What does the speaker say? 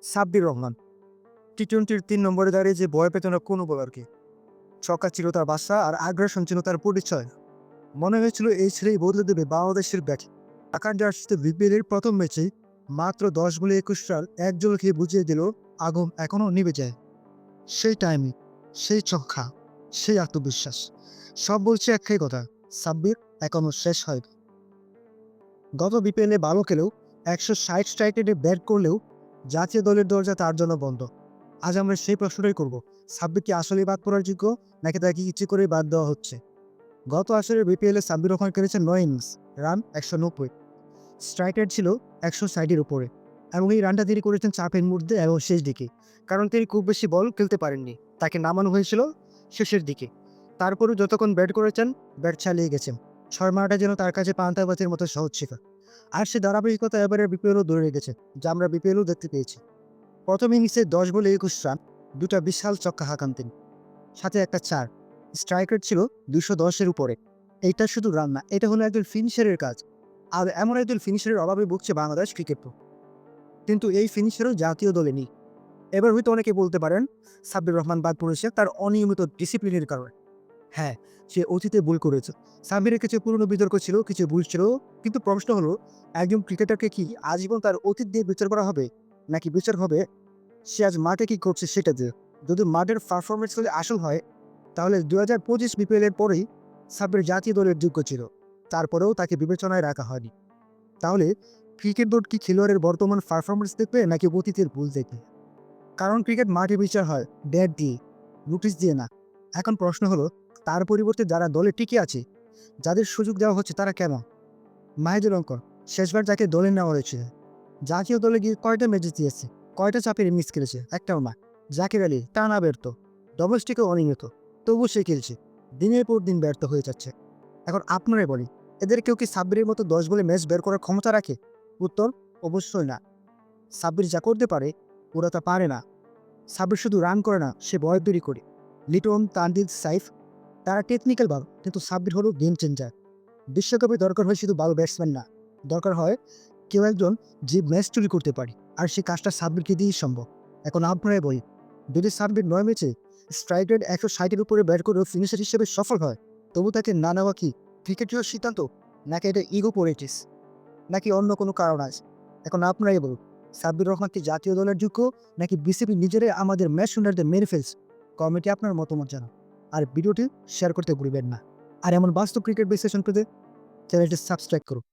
সাব্বির রহমান টি-টোয়েন্টির ৩ নম্বরে দাঁড়িয়ে যে ভয় পেত না কোনো বোলারকে। ছক্কা ছিল তার বাসা আর আগ্রাসন ছিল তার পরিচয়। মনে হয়েছিল এই ছেলেই বদলে দেবে বাংলাদেশের ব্যাটিং। ঢাকার জার্সিতে বিপিএল এর প্রথম ম্যাচে মাত্র ১০ বলে ২১ রান এক জল খেয়ে বুঝিয়ে দিল আগুন এখনো নিভে যায়। সেই টাইমিং, সেই ছক্কা, সেই আত্মবিশ্বাস সব বলছে একটাই কথা, সাব্বির এখনো শেষ হয়নি। গত বিপিএলে ভালো খেলেও ১৬০ স্ট্রাইক রেটে ব্যাট করলেও জাতীয় দলের দরজা তার জন্য বন্ধ। আজ আমরা সেই প্রশ্নটাই করব, সাব্বির কি আসলেই বাদ পড়ার যোগ্য, নাকি তাকে ইচ্ছে করেই বাদ দেওয়া হচ্ছে? গত আসরের বিপিএলে সাব্বির রহমান করেছেন ৯ ইনিংস, রান ১৯০, স্ট্রাইক রেট ছিল ১৬০-এর উপরে, এবং এই রানটা তিনি করেছেন চাপের মধ্যে এবং শেষ দিকে, কারণ তিনি খুব বেশি বল খেলতে পারেননি, তাকে নামানো হয়েছিল শেষের দিকে। তারপরেও যতক্ষণ ব্যাট করেছেন, ব্যাট চালিয়ে গেছেন। ৬ মারাটা যেন তার কাছে পান্তাবাজের মতো সহজ ছিল। আর সে ধারাবাহিকতা এবারের বিপিএলও ধরে রেখেছে, যা আমরা বিপিএলও দেখতে পেয়েছি। প্রথম ইনিংসে ১০ বলে ২১ রান, দুটা বিশাল ছক্কা হাঁকান তিনি, সাথে একটা ৪। স্ট্রাইক রেট ছিল ২১০-এর উপরে। এইটা শুধু রান না, এটা হলো একজন ফিনিশারের কাজ। আর এমন একজন ফিনিশারের অভাবে ভুগছে বাংলাদেশ ক্রিকেট বোর্ড। কিন্তু এই ফিনিশারও জাতীয় দলে নেই। এবার হয়তো অনেকে বলতে পারেন সাব্বির রহমান বাদ পড়েছে তার অনিয়মিত ডিসিপ্লিনের কারণে। হ্যাঁ, সে অতীতে ভুল করেছে। সাব্বিরের কিছু পুরনো বিতর্ক ছিল, কিছু ভুল ছিল। কিন্তু প্রশ্ন হলো, একজন ক্রিকেটারকে কি আজীবন তার অতীত দিয়ে বিচার করা হবে? নাকি বিচার হবে সে আজ মাঠে কি করছে সেটা দিয়ে? যদি মাঠের পারফরমেন্স যদি আসল হয়, তাহলে ২০২৫ বিপিএল এর পরেই সাব্বির জাতীয় দলের যোগ্য ছিল। তারপরেও তাকে বিবেচনায় রাখা হয়নি। তাহলে ক্রিকেট বোর্ড কি খেলোয়াড়ের বর্তমান পারফরমেন্স দেখবে নাকি অতীতের ভুল দেখবে? কারণ ক্রিকেট মাঠে বিচার হয় ব্যাট দিয়ে, নোটিশ দিয়ে না। এখন প্রশ্ন হলো, তার পরিবর্তে যারা দলে টিকে আছে, যাদের সুযোগ দেওয়া হচ্ছে, তারা কেমন? মাহিদুল অঙ্কন শেষবার যাকে দলে নেওয়া হয়েছিল, জাতীয় দলে গিয়ে কয়টা ম্যাচ জিতিয়েছে, কয়টা চাপের ইনিংস খেলেছে? একটাও না। জাকির আলী টানা ব্যর্থ, ডোমেস্টিকে অনিয়মিত, তবু সে খেলছে, দিনের পর দিন ব্যর্থ হয়ে যাচ্ছে। এখন আপনারাই বলি, এদের কেউ কি সাব্বিরের মতো ১০ বলে ম্যাচ বের করার ক্ষমতা রাখে? উত্তর অবশ্যই না। সাব্বির যা করতে পারে, ওরা তা পারে না। সাব্বির শুধু রান করে না, সে ভয় তৈরি করে। লিটন, তানজিদ, সাইফ তারা টেকনিক্যাল ভালো, কিন্তু সাব্বির হলো গেম চেঞ্জার। বিশ্বকাপে দরকার হয় শুধু ভালো ব্যাটসম্যান না, দরকার হয় কেউ একজন যে ম্যাচ চুরি করতে পারে, আর সেই কাজটা সাব্বিরকে দিয়েই সম্ভব। এখন আপনারাই বলি, যদি সাব্বির ৯ ম্যাচে স্ট্রাইক রেট ১৬০-এর উপরে ব্যাট করেও ফিনিশার হিসেবে সফল হয়, তবু তাকে না নেওয়া কি ক্রিকেটীয় সিদ্ধান্ত, নাকি এটা ইগো পলিটিক্স, নাকি অন্য কোনো কারণ আছে? এখন আপনারাই বলুন, সাব্বির রহমান কি জাতীয় দলের যোগ্য, নাকি বিসিবি নিজেরাই আমাদের ম্যাচ উইনারদের মেরে ফেলছে? কমেন্টে আপনার মতামত জানান। আর ভিডিওটি শেয়ার করতে ভুলবেন না। আর এমন বাস্তব ক্রিকেট বিশ্লেষণ পেতে চ্যানেলটি সাবস্ক্রাইব করুন।